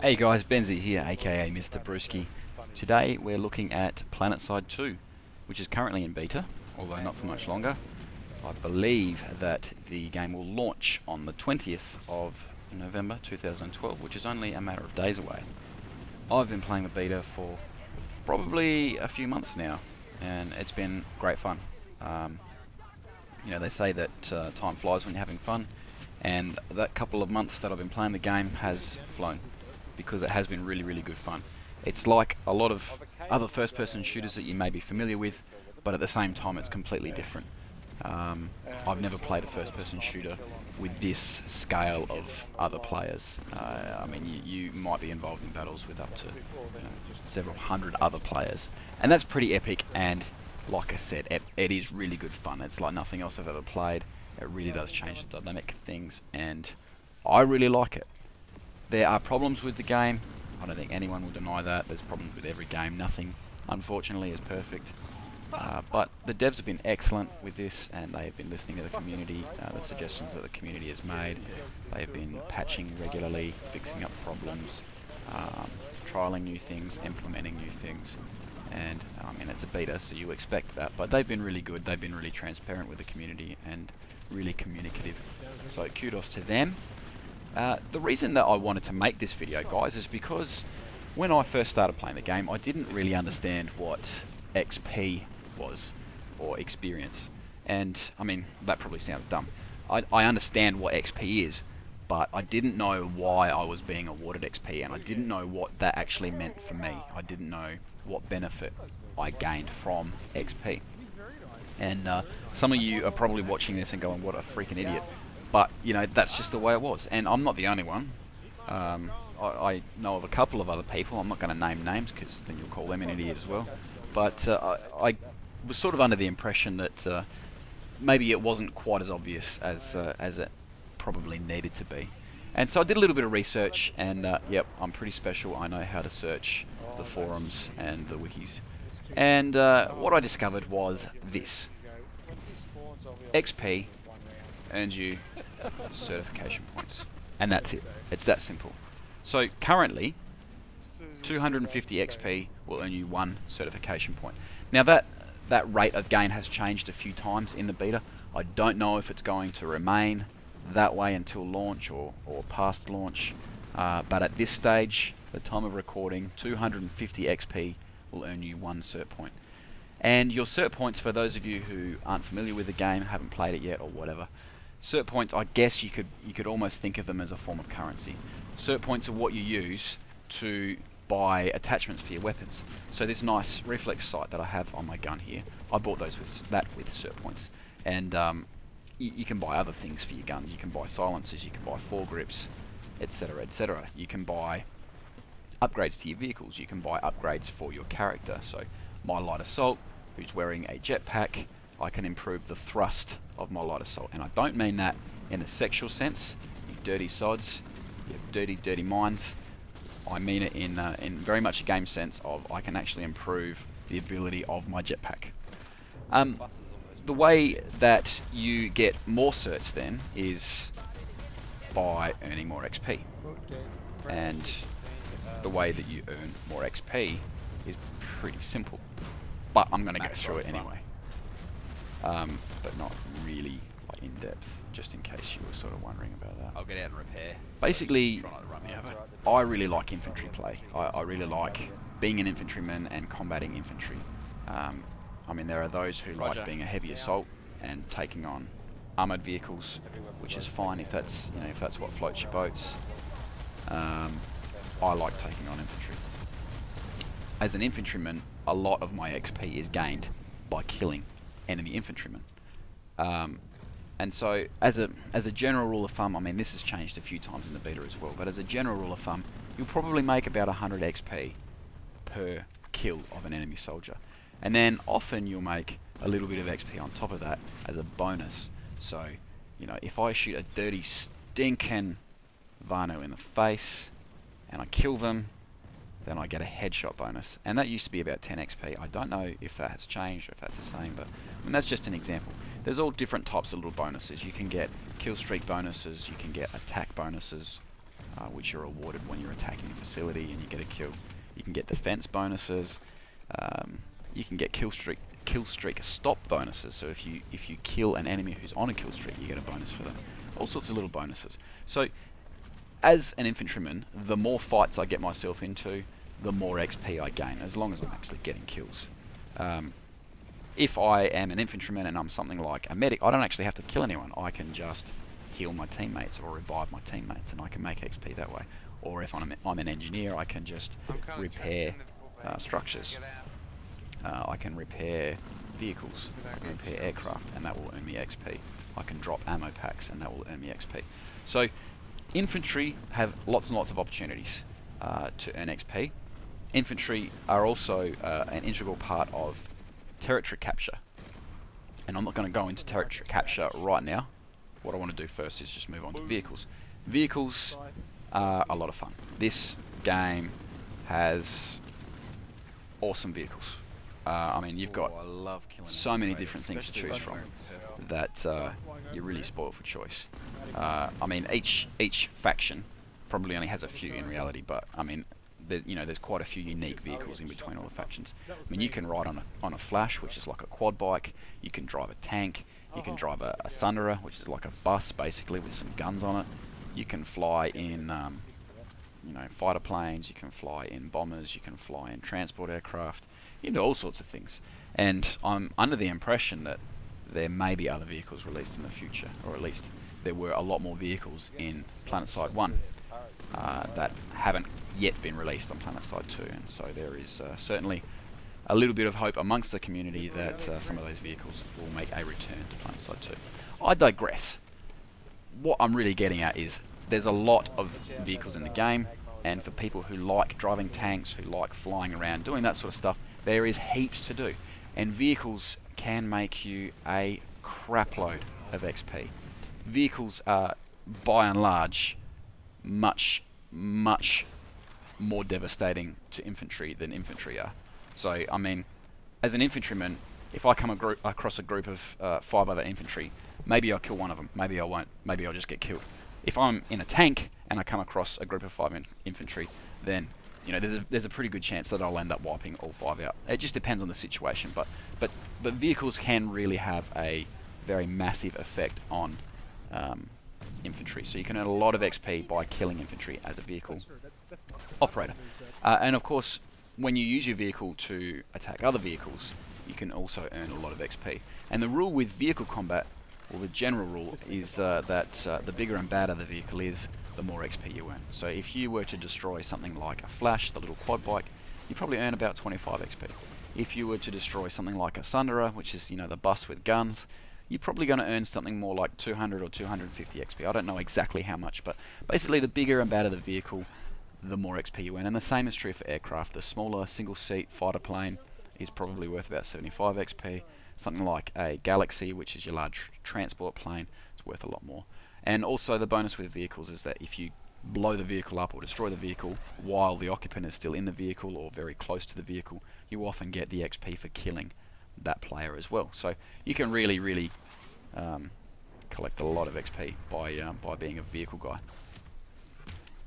Hey guys, Benzie here, aka Mr. Brewski. Today we're looking at Planetside 2, which is currently in beta, although not for much longer. I believe that the game will launch on the 20th of November 2012, which is only a matter of days away. I've been playing the beta for probably a few months now, and it's been great fun. You know, they say that time flies when you're having fun, and that couple of months that I've been playing the game has flown, because it has been really, really good fun. It's like a lot of other first-person shooters that you may be familiar with, but at the same time it's completely different. I've never played a first-person shooter with this scale of other players. I mean, you might be involved in battles with up to several hundred other players, and that's pretty epic. And like I said, it is really good fun. It's like nothing else I've ever played. It really does change the dynamic of things, and I really like it. There are problems with the game. I don't think anyone will deny that. There's problems with every game. Nothing, unfortunately, is perfect. But the devs have been excellent with this, and they have been listening to the community, the suggestions that the community has made. They have been patching regularly, fixing up problems, trialing new things, implementing new things. And I mean, it's a beta, so you expect that. But they've been really good. They've been really transparent with the community and really communicative. So kudos to them. The reason that I wanted to make this video, guys, is because when I first started playing the game, I didn't really understand what XP was, or experience. And I mean, that probably sounds dumb. I understand what XP is, but I didn't know why I was being awarded XP, and I didn't know what that actually meant for me. I didn't know what benefit I gained from XP. And some of you are probably watching this and going, what a freaking idiot. But, you know, that's just the way it was. And I'm not the only one. I know of a couple of other people. I'm not going to name names, because then you'll call them an idiot as well. But I was sort of under the impression that maybe it wasn't quite as obvious as it probably needed to be. And so I did a little bit of research, and yep, I'm pretty special. I know how to search the forums and the wikis. And what I discovered was this. XP earns you certification points. And that's it. It's that simple. So currently, 250 XP will earn you 1 certification point. Now that rate of gain has changed a few times in the beta. I don't know if it's going to remain that way until launch or past launch. But at this stage, the time of recording, 250 XP will earn you 1 cert point. And your cert points, for those of you who aren't familiar with the game, haven't played it yet or whatever, cert points, I guess you could almost think of them as a form of currency. Cert points are what you use to buy attachments for your weapons. So this nice reflex sight that I have on my gun here, I bought those with cert points. And you can buy other things for your gun. You can buy silencers, you can buy foregrips, etc, etc. You can buy upgrades to your vehicles, you can buy upgrades for your character. So my light assault, who's wearing a jetpack, I can improve the thrust of my light assault. And I don't mean that in a sexual sense, you dirty sods, you have dirty, dirty minds. I mean it in very much a game sense of I can actually improve the ability of my jetpack. The way that you get more certs then is by earning more XP. And the way that you earn more XP is pretty simple. But I'm going to go through it anyway. But not really like in depth, just in case you were sort of wondering about that. I'll get out and repair. Basically, I really like infantry play. I really like being an infantryman and combating infantry. I mean, there are those who like being a heavy assault and taking on armoured vehicles, which is fine if that's what floats your boats. I like taking on infantry. As an infantryman, a lot of my XP is gained by killing enemy infantrymen. And so, as a general rule of thumb, I mean, this has changed a few times in the beta as well, but as a general rule of thumb, you'll probably make about 100 XP per kill of an enemy soldier. And then often you'll make a little bit of XP on top of that as a bonus. So, you know, if I shoot a dirty, stinking Vano in the face and I kill them, then I get a headshot bonus. And that used to be about 10 XP. I don't know if that has changed or if that's the same, but I mean, that's just an example. There's all different types of little bonuses. You can get kill streak bonuses, you can get attack bonuses, which are awarded when you're attacking a facility and you get a kill. You can get defense bonuses. You can get kill streak stop bonuses. So if you kill an enemy who's on a kill streak, you get a bonus for them. All sorts of little bonuses. So as an infantryman, the more fights I get myself into, the more XP I gain, as long as I'm actually getting kills. If I am an infantryman and I'm something like a medic, I don't actually have to kill anyone. I can just heal my teammates or revive my teammates, and I can make XP that way. Or if I'm an engineer, I can just repair structures. I can repair vehicles, I can repair aircraft, and that will earn me XP. I can drop ammo packs, and that will earn me XP. So infantry have lots and lots of opportunities to earn XP. Infantry are also an integral part of territory capture. And I'm not going to go into territory capture right now. What I want to do first is just move on to vehicles. Vehicles are a lot of fun. This game has awesome vehicles. I mean, you've got so many different things to choose from that you're really spoiled for choice. I mean, each faction probably only has a few in reality, but I mean, there's quite a few unique vehicles in between all the factions. I mean, you can ride on a Flash, which is like a quad bike. You can drive a tank. You can drive a Sunderer, which is like a bus basically with some guns on it. You can fly in fighter planes. You can fly in bombers. You can fly in transport aircraft. You can do all sorts of things. And I'm under the impression that there may be other vehicles released in the future, or at least there were a lot more vehicles in Planetside 1 that haven't yet been released on Planetside 2, and so there is certainly a little bit of hope amongst the community that some of those vehicles will make a return to Planetside 2. I digress. What I'm really getting at is there's a lot of vehicles in the game, and for people who like driving tanks, who like flying around, doing that sort of stuff, there is heaps to do, and vehicles can make you a crapload of XP. Vehicles are, by and large, much more devastating to infantry than infantry are. So, I mean, as an infantryman, if I come across a group of 5 other infantry, maybe I'll kill one of them, maybe I won't, maybe I'll just get killed. If I'm in a tank and I come across a group of 5 infantry, then there's a pretty good chance that I'll end up wiping all 5 out. It just depends on the situation, but vehicles can really have a very massive effect on infantry. So you can earn a lot of XP by killing infantry as a vehicle operator. And of course, when you use your vehicle to attack other vehicles, you can also earn a lot of XP. And the rule with vehicle combat, or the general rule, is that the bigger and badder the vehicle is, the more XP you earn. So if you were to destroy something like a Flash, the little quad bike, you probably earn about 25 XP. If you were to destroy something like a Sunderer, which is the bus with guns, you're probably going to earn something more like 200 or 250 XP. I don't know exactly how much, but basically the bigger and badder the vehicle, the more XP you earn. And the same is true for aircraft. The smaller single-seat fighter plane is probably worth about 75 XP. Something like a Galaxy, which is your large transport plane, is worth a lot more. And also the bonus with vehicles is that if you blow the vehicle up or destroy the vehicle while the occupant is still in the vehicle or very close to the vehicle, you often get the XP for killing that player as well. So you can really collect a lot of XP by being a vehicle guy.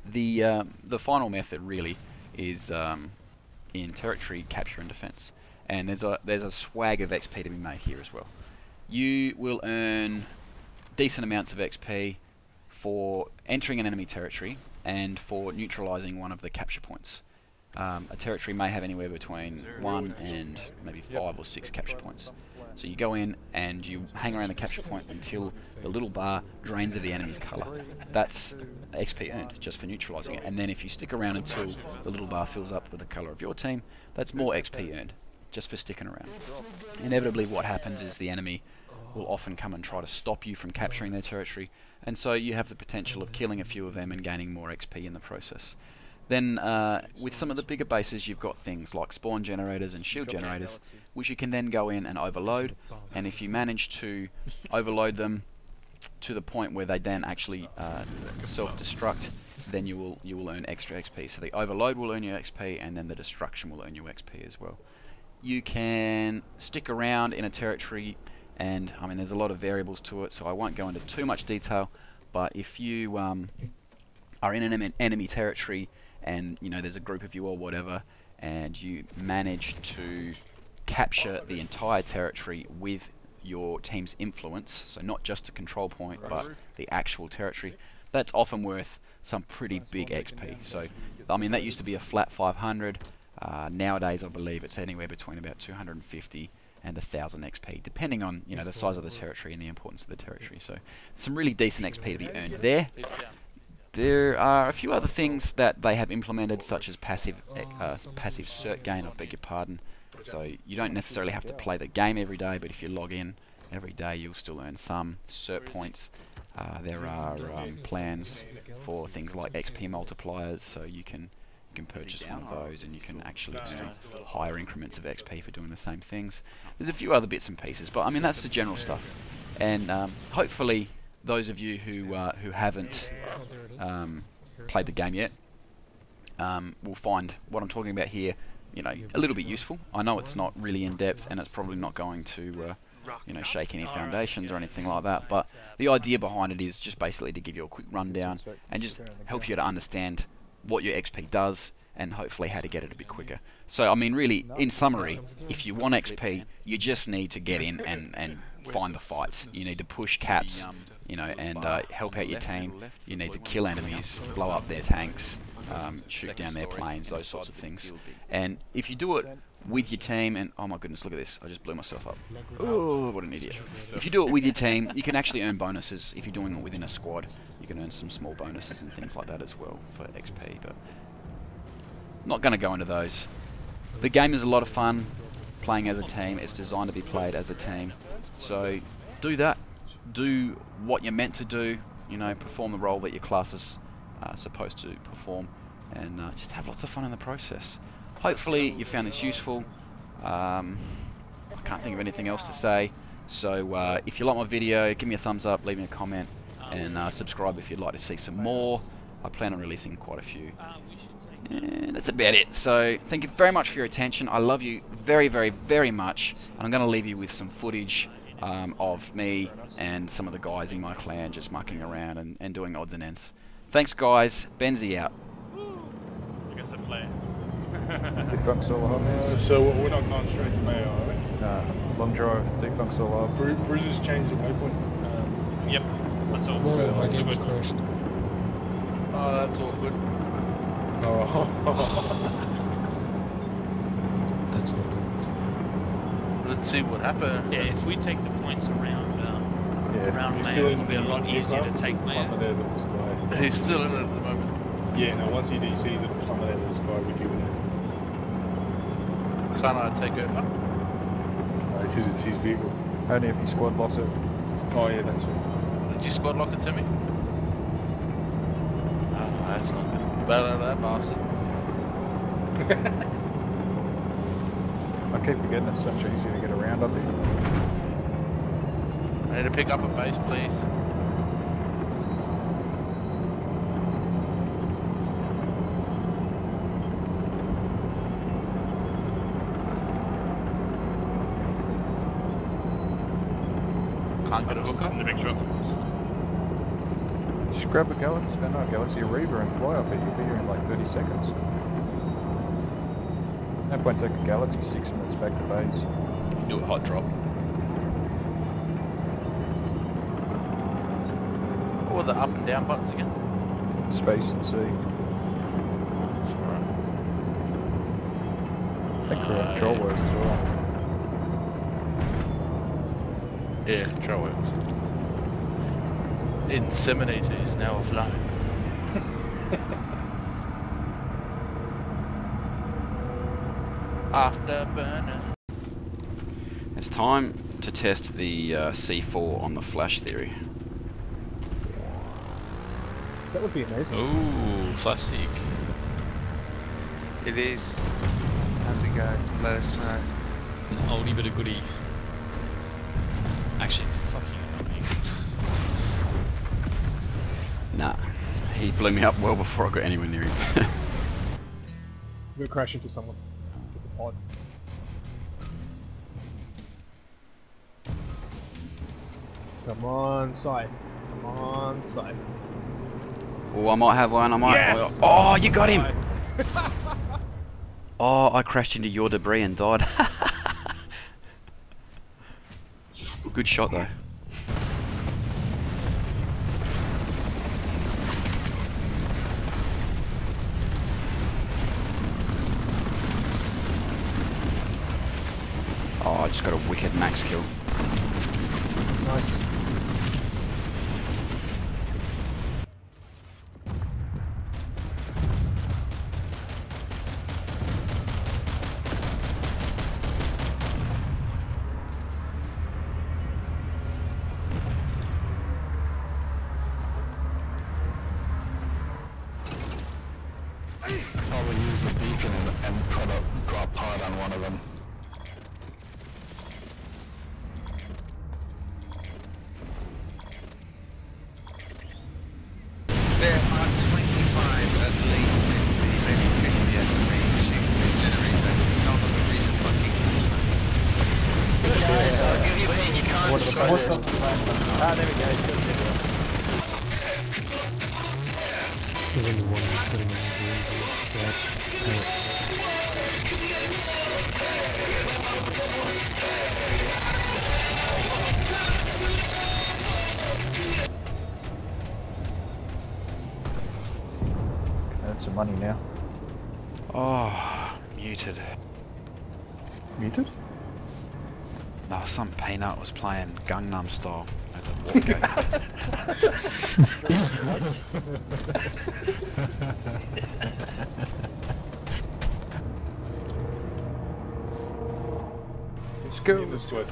The final method really is in territory capture and defense, and there's a swag of XP to be made here as well. You will earn decent amounts of XP for entering an enemy territory and for neutralizing one of the capture points. A territory may have anywhere between 1 and maybe 5 or 6 capture points. So you go in and you hang around the capture point until the little bar drains of the enemy's colour. That's XP earned just for neutralizing it. And then if you stick around until the little bar fills up with the colour of your team, that's more XP earned just for sticking around. Inevitably what happens is the enemy will often come and try to stop you from capturing their territory, and so you have the potential of killing a few of them and gaining more XP in the process. Then with some of the bigger bases, you've got things like spawn generators and shield generators, which you can then go in and overload, and if you manage to overload them to the point where they then actually self-destruct, then you will earn extra XP. So the overload will earn you XP, and then the destruction will earn you XP as well. You can stick around in a territory, and I mean there's a lot of variables to it, so I won't go into too much detail, but if you are in an enemy territory, and you know there's a group of you or whatever, and you manage to capture the entire territory with your team's influence, so not just a control point but the actual territory, that's often worth some pretty big XP. So I mean that used to be a flat 500. Nowadays I believe it's anywhere between about 250 and 1000 XP, depending on the size of the territory and the importance of the territory. So some really decent XP to be earned there. There are a few other things that they have implemented, such as passive cert gain, I beg your pardon. So you don't necessarily have to play the game every day, but if you log in every day you'll still earn some cert points. There are plans for things like XP multipliers, so you can purchase one of those and you can actually earn higher increments of XP for doing the same things. There's a few other bits and pieces, but I mean that's the general stuff. And hopefully those of you who haven't played the game yet will find what I'm talking about here a little bit useful. I know it's not really in depth and it's probably not going to shake any foundations or anything like that, but the idea behind it is just basically to give you a quick rundown and just help you to understand what your XP does and hopefully how to get it a bit quicker. So I mean really, in summary, if you want XP you just need to get in and find the fights. You need to push caps, and help out your team. You need to kill enemies, blow up their tanks, shoot down their planes, those sorts of things. And if you do it with your team, and oh my goodness, look at this, I just blew myself up. Oh, what an idiot. If you do it with your team, you can actually earn bonuses. If you're doing it within a squad, you can earn some small bonuses and things like that as well for XP, but not going to go into those. The game is a lot of fun playing as a team. It's designed to be played as a team. So do that. Do what you're meant to do. Perform the role that your class is supposed to perform, and just have lots of fun in the process. Hopefully you found this useful. I can't think of anything else to say. So if you like my video, give me a thumbs up, leave me a comment, and subscribe if you'd like to see some more. I plan on releasing quite a few. And that's about it. So thank you very much for your attention. I love you very, very, very much. And I'm going to leave you with some footage of me and some of the guys in my clan just mucking around and doing odds and ends. Thanks guys. Benzie out. I guess I play. Defunct solo hub. So we're not going straight to Mayo, are we? No, long drive, defunct solo hub. Bruiser's changed the waypoint. Yep, that's all. Whoa, my game good. crashed. Oh, that's all good. Oh. That's not good. Let's see what happened. Yeah, if we take the points around You're Mayo, still it'll be a lot easier to take Mayo. He's still in it at the moment. Yeah, no, once he DCs it, top of the end of the sky with you in it. Can't I take over? Because it's his vehicle. Only if you squad loss it. Oh yeah, that's right. Did you squad lock it to me? Oh, that's not good. Bail out of that bastard. I keep forgetting it's so much easier to get around up here. I need to pick up a base, please. Can't get a hookup. In the big truck. Just grab a Galaxy Reaver and fly up it. You'll be here in like 30 seconds. No point taking a Galaxy 6 minutes back to base. Do a hot drop. What are the up and down buttons again? Space and C. That's alright. I think control works as well. Yeah, control works. Inseminator is now offline. Afterburner. It's time to test the C4 on the flash theory. That would be amazing. Ooh, classic. It is. How's it going? Let us know. An oldie but a goodie. Actually, it's fucking annoying. Nah, he blew me up well before I got anywhere near him. We're gonna crash into someone. With the pod. Come on, side. Come on, side. Oh, I might have one. I might. Yes! Oh, you got him. Oh, I crashed into your debris and died. Good shot though. Oh, I just got a wicked max kill. Nice. Probably use the beacon and put a drop pod on one of them. There are 25 at least in the maybe 50 XP shooting this generator. It's none of the reason fucking maps. Guys, I'll give you a hint, you can't see this. Ah, there we go. Good video. There's only one sitting on the green, so That's some money now. Oh, muted. Muted? No, some peanut was playing Gangnam Style at the walk gate. Let's go. Let's do it.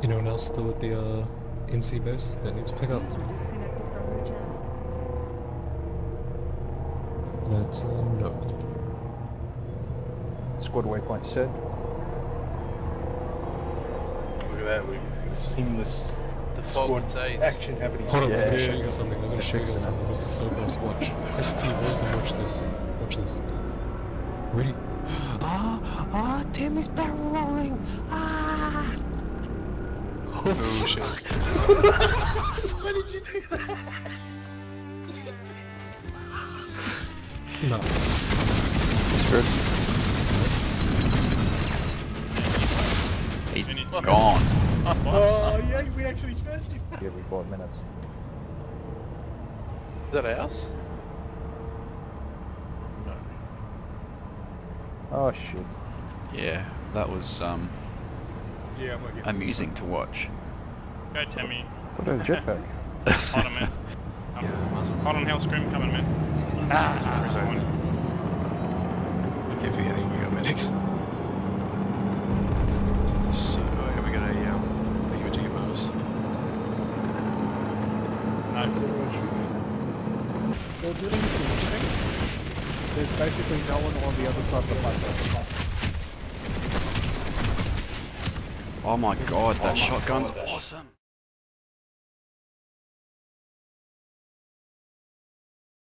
anyone else still at the NC base that needs pickup? User disconnected from your channel. That's no. Squad waypoint set. Look at that, we've seamless Squad squad aids. action happening. Hold on, I'm Yeah. gonna show you guys something. I'm gonna show you guys something. This is so gross. Watch. Press T, where's and watch this. Watch this. Ready? Ah, Timmy's barrel rolling! Ah! Oh shit. Why did you do that? No. He's Finish. gone. Oh yeah, we actually smashed him. Every 5 minutes. Is that ours? No. Oh shit. Yeah, that was Yeah, I'm working. amusing to watch. Go Tammy. Put a jetpack. Hold on, man. Hold on, Hellscream, coming, man. Ah, sorry. one. I keep forgetting we got medics. So, have we got a UAG above us? No. Well, doing this interesting. There's basically no one on the other side of the platform. Oh my god, that shotgun's awesome.